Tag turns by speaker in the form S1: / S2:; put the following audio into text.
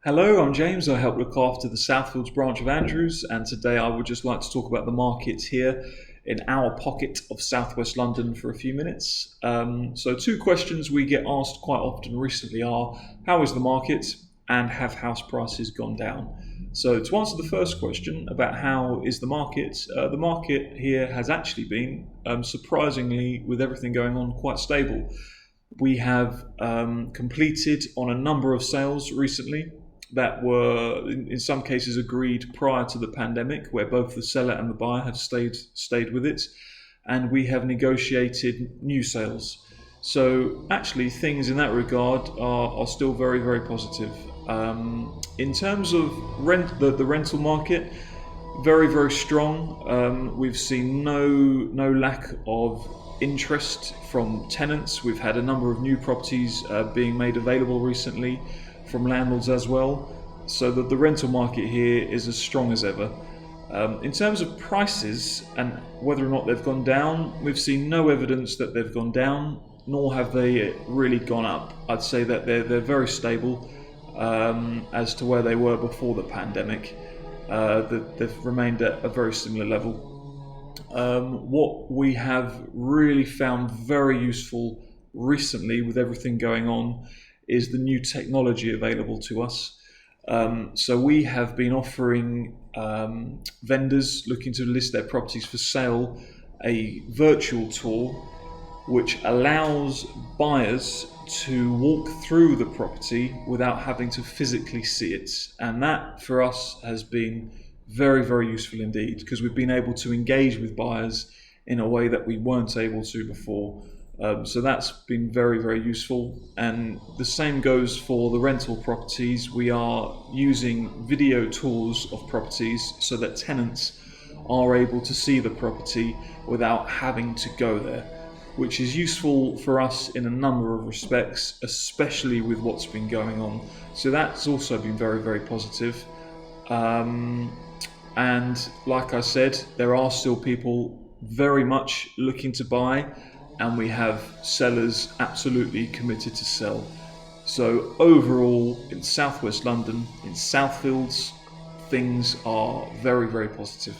S1: Hello, I'm James. I help look after the Southfields branch of Andrews, and today I would just like to talk about the markets here in our pocket of southwest London for a few minutes. So, two questions we get asked quite often recently are: how is the market, and have house prices gone down? So, to answer the first question about how is the market here has actually been surprisingly, with everything going on, quite stable. We have completed on a number of sales recently that were in some cases agreed prior to the pandemic, where both the seller and the buyer have stayed with it, and we have negotiated new sales. So actually, things in that regard are still very, very positive. In terms of the rental market, very, very strong. We've seen no lack of interest from tenants. We've had a number of new properties being made available recently from landlords as well, so that the rental market here is as strong as ever. In terms of prices and whether or not they've gone down, we've seen no evidence that they've gone down, nor have they really gone up. I'd say that they're very stable as to where they were before the pandemic. They've remained at a very similar level. What we have really found very useful recently with everything going on is the new technology available to us. So we have been offering vendors looking to list their properties for sale a virtual tour which allows buyers to walk through the property without having to physically see it. And that for us has been very, very useful indeed, because we've been able to engage with buyers in a way that we weren't able to before. So that's been very, very useful. And the same goes for the rental properties. We are using video tours of properties so that tenants are able to see the property without having to go there, which is useful for us in a number of respects, especially with what's been going on. So that's also been very, very positive. And like I said, there are still people very much looking to buy, and we have sellers absolutely committed to sell. So overall, in southwest London, in Southfields, things are very, very positive.